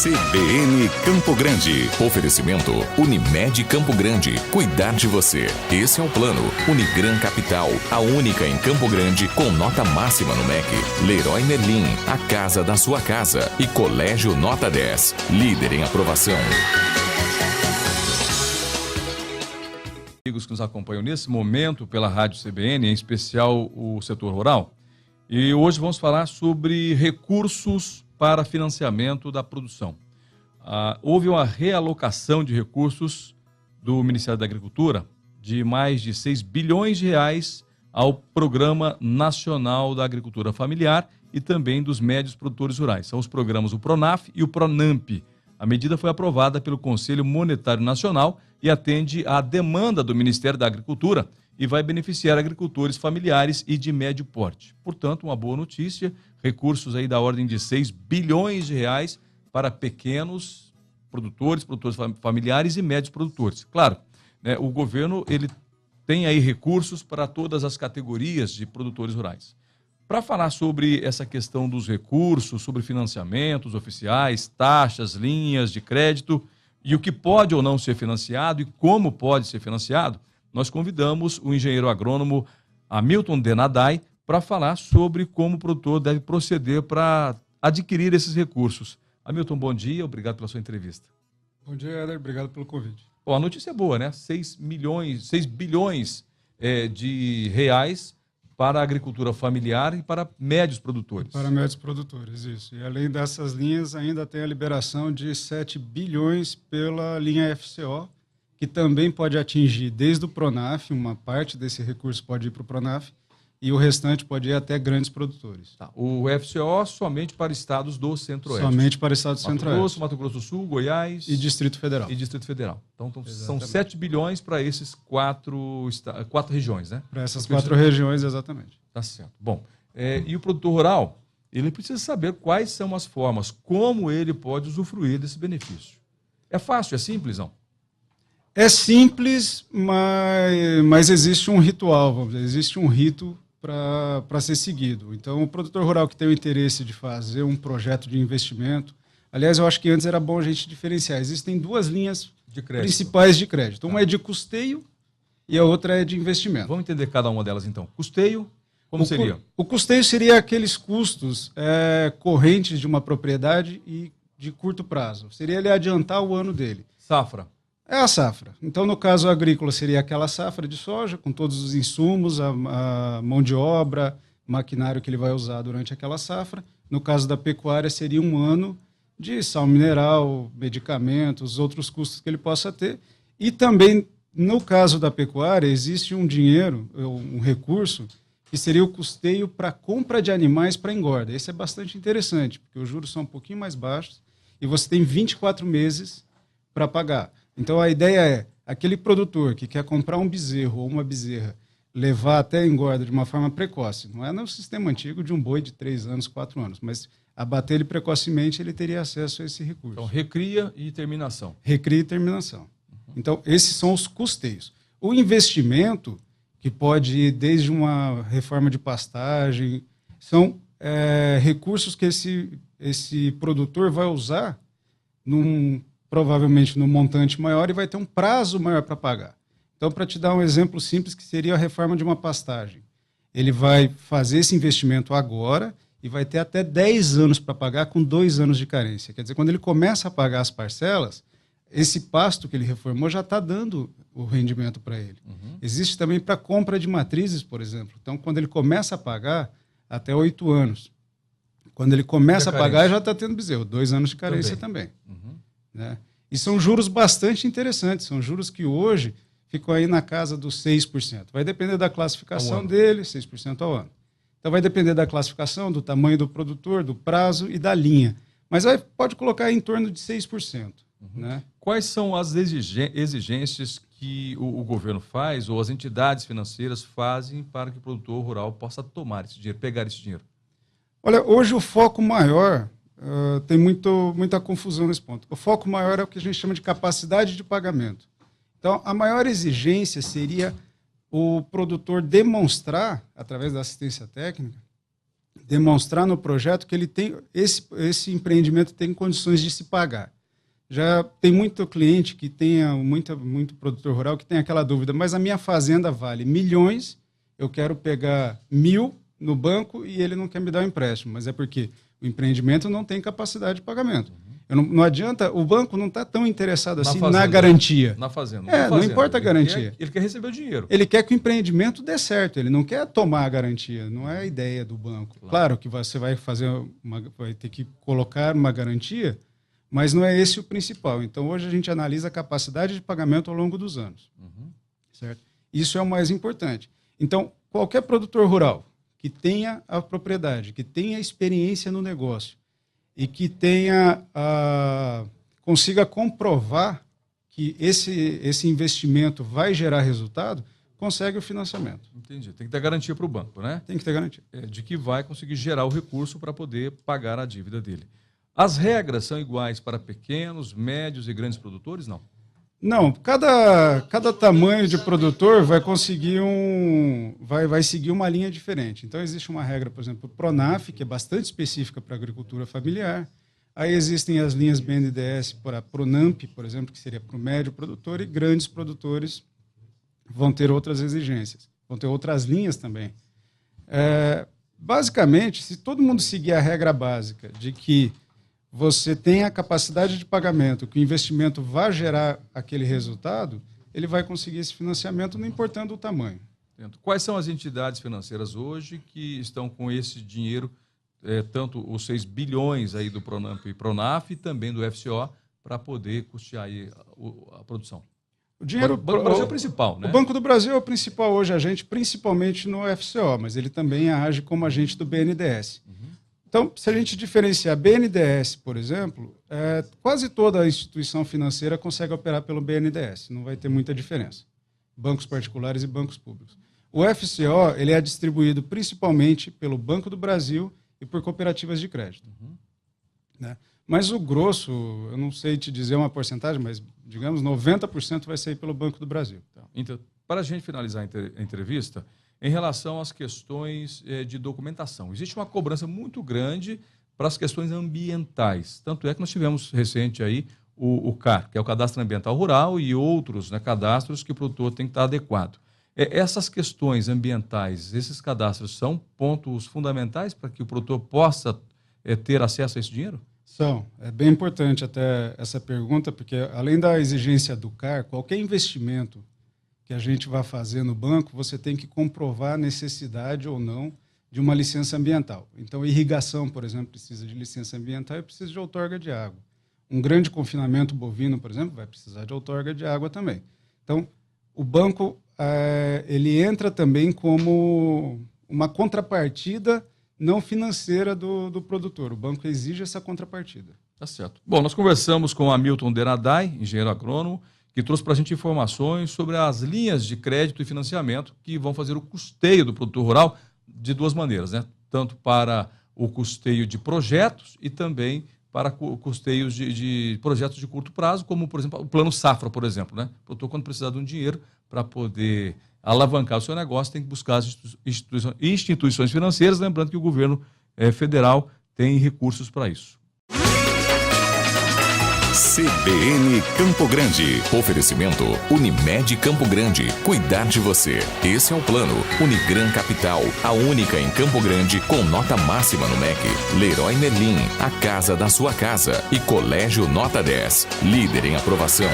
CBN Campo Grande. Oferecimento Unimed Campo Grande. Cuidar de você. Esse é o plano. Unigran Capital, a única em Campo Grande com nota máxima no MEC. Leroy Merlin, a casa da sua casa. E Colégio Nota 10, líder em aprovação. Amigos que nos acompanham nesse momento pela Rádio CBN, em especial o setor rural. E hoje vamos falar sobre recursos para financiamento da produção. Houve uma realocação de recursos do Ministério da Agricultura de mais de 6 bilhões de reais ao Programa Nacional da Agricultura Familiar e também dos médios produtores rurais. São os programas o PRONAF e o PRONAMP. A medida foi aprovada pelo Conselho Monetário Nacional e atende à demanda do Ministério da Agricultura e vai beneficiar agricultores familiares e de médio porte. Portanto, uma boa notícia, recursos aí da ordem de 6 bilhões de reais para pequenos produtores familiares e médios produtores. Claro, né, o governo ele tem aí recursos para todas as categorias de produtores rurais. Para falar sobre essa questão dos recursos, sobre financiamentos oficiais, taxas, linhas de crédito e o que pode ou não ser financiado e como pode ser financiado, nós convidamos o engenheiro agrônomo Hamilton Denadai para falar sobre como o produtor deve proceder para adquirir esses recursos. Hamilton, bom dia, obrigado pela sua entrevista. Bom dia, Éder, obrigado pelo convite. Bom, a notícia é boa, né? 6 bilhões de reais para a agricultura familiar e para médios produtores. Para médios produtores, isso. E além dessas linhas, ainda tem a liberação de 7 bilhões pela linha FCO, que também pode atingir desde o PRONAF, uma parte desse recurso pode ir para o PRONAF, e o restante pode ir até grandes produtores. Tá. O FCO somente para estados do Centro-Oeste. Somente para estados do Centro-Oeste. Mato Grosso do Sul, Goiás... E Distrito Federal. Então são 7 bilhões para esses quatro regiões, né? Para essas 4 regiões, exatamente. Tá certo. Bom, e o produtor rural, ele precisa saber quais são as formas, como ele pode usufruir desse benefício. É fácil, é simples, não? É simples, mas existe um ritual, vamos dizer, existe um rito para ser seguido. Então, o produtor rural que tem o interesse de fazer um projeto de investimento, aliás, eu acho que antes era bom a gente diferenciar. Existem 2 linhas principais de crédito. Uma é de custeio e a outra é de investimento. Vamos entender cada uma delas, então. Custeio, como seria? O custeio seria aqueles custos correntes de uma propriedade e de curto prazo. Seria ele adiantar o ano dele. Safra. É a safra. Então, no caso agrícola, seria aquela safra de soja, com todos os insumos, a mão de obra, maquinário que ele vai usar durante aquela safra. No caso da pecuária, seria um ano de sal mineral, medicamentos, outros custos que ele possa ter. E também, no caso da pecuária, existe um dinheiro, um recurso, que seria o custeio para compra de animais para engorda. Esse é bastante interessante, porque os juros são um pouquinho mais baixos e você tem 24 meses para pagar. Então, a ideia é, aquele produtor que quer comprar um bezerro ou uma bezerra, levar até a engorda de uma forma precoce, não é no sistema antigo de um boi de 3 anos, 4 anos, mas abater ele precocemente, ele teria acesso a esse recurso. Então, recria e terminação. Recria e terminação. Então, esses são os custeios. O investimento, que pode ir desde uma reforma de pastagem, são recursos que esse produtor vai usar provavelmente num montante maior e vai ter um prazo maior para pagar. Então, para te dar um exemplo simples, que seria a reforma de uma pastagem. Ele vai fazer esse investimento agora e vai ter até 10 anos para pagar com 2 anos de carência. Quer dizer, quando ele começa a pagar as parcelas, esse pasto que ele reformou já está dando o rendimento para ele. Existe também para compra de matrizes, por exemplo. Então, quando ele começa a pagar, até 8 anos. Quando ele começa a pagar, já está tendo bezerro. 2 anos de carência também. Né? E são juros bastante interessantes, são juros que hoje ficam aí na casa dos 6%. Vai depender da classificação dele, 6% ao ano. Então vai depender da classificação, do tamanho do produtor, do prazo e da linha. Mas pode colocar em torno de 6%. Né? Quais são as exigências que o governo faz ou as entidades financeiras fazem para que o produtor rural possa tomar esse dinheiro, pegar esse dinheiro? Olha, hoje o foco maior... tem muita confusão nesse ponto. O foco maior é o que a gente chama de capacidade de pagamento. Então, a maior exigência seria o produtor demonstrar, através da assistência técnica, demonstrar no projeto que ele tem esse empreendimento tem condições de se pagar. Já tem muito cliente que tenha, muito produtor rural que tem aquela dúvida, mas a minha fazenda vale milhões, eu quero pegar 1.000 no banco e ele não quer me dar o empréstimo, mas é porque o empreendimento não tem capacidade de pagamento. Não adianta, o banco não está tão interessado assim na garantia. Na fazenda. Não importa a garantia. Ele quer receber o dinheiro. Ele quer que o empreendimento dê certo, ele não quer tomar a garantia, não é a ideia do banco. Claro que você vai ter que colocar uma garantia, mas não é esse o principal. Então, hoje a gente analisa a capacidade de pagamento ao longo dos anos. Certo? Isso é o mais importante. Então, qualquer produtor rural que tenha a propriedade, que tenha experiência no negócio e que consiga comprovar que esse investimento vai gerar resultado, consegue o financiamento. Entendi. Tem que ter garantia para o banco, né? Tem que ter garantia. De que vai conseguir gerar o recurso para poder pagar a dívida dele. As regras são iguais para pequenos, médios e grandes produtores? Não. Não, cada tamanho de produtor vai conseguir vai seguir uma linha diferente. Então, existe uma regra, por exemplo, o Pronaf, que é bastante específica para a agricultura familiar. Aí existem as linhas BNDES para Pronamp, por exemplo, que seria para o médio produtor, e grandes produtores vão ter outras exigências, vão ter outras linhas também. Basicamente, se todo mundo seguir a regra básica de que você tem a capacidade de pagamento, que o investimento vai gerar aquele resultado, ele vai conseguir esse financiamento, não importando o tamanho. Quais são as entidades financeiras hoje que estão com esse dinheiro, tanto os 6 bilhões aí do Pronamp e Pronaf, e também do FCO, para poder custear aí a produção? O dinheiro, Banco do Brasil é o principal, né? O Banco do Brasil é o principal hoje agente, principalmente no FCO, mas ele também age como agente do BNDES. Então, se a gente diferenciar BNDES, por exemplo, quase toda a instituição financeira consegue operar pelo BNDES, não vai ter muita diferença. Bancos particulares e bancos públicos. O FCO ele é distribuído principalmente pelo Banco do Brasil e por cooperativas de crédito. Né? Mas o grosso, eu não sei te dizer uma porcentagem, mas digamos 90% vai sair pelo Banco do Brasil. Então, para a gente finalizar a entrevista, em relação às questões de documentação, existe uma cobrança muito grande para as questões ambientais. Tanto é que nós tivemos recente aí o CAR, que é o Cadastro Ambiental Rural, e outros, né, cadastros que o produtor tem que estar adequado. Essas questões ambientais, esses cadastros são pontos fundamentais para que o produtor possa ter acesso a esse dinheiro? São. É bem importante até essa pergunta, porque além da exigência do CAR, qualquer investimento que a gente vai fazer no banco, você tem que comprovar a necessidade ou não de uma licença ambiental. Então, irrigação, por exemplo, precisa de licença ambiental e precisa de outorga de água. Um grande confinamento bovino, por exemplo, vai precisar de outorga de água também. Então, o banco ele entra também como uma contrapartida não financeira do produtor. O banco exige essa contrapartida. Tá certo. Bom, nós conversamos com Hamilton Denadai, engenheiro agrônomo, que trouxe para a gente informações sobre as linhas de crédito e financiamento que vão fazer o custeio do produtor rural de duas maneiras, né? Tanto para o custeio de projetos e também para custeios de projetos de curto prazo, como, por exemplo, o Plano Safra, por exemplo, né? O produtor, quando precisar de um dinheiro para poder alavancar o seu negócio, tem que buscar as instituições financeiras, lembrando que o governo federal tem recursos para isso. CBN Campo Grande. Oferecimento Unimed Campo Grande. Cuidar de você. Esse é o plano. Unigran Capital. A única em Campo Grande com nota máxima no MEC. Leroy Merlin. A casa da sua casa. E Colégio Nota 10. Líder em aprovação.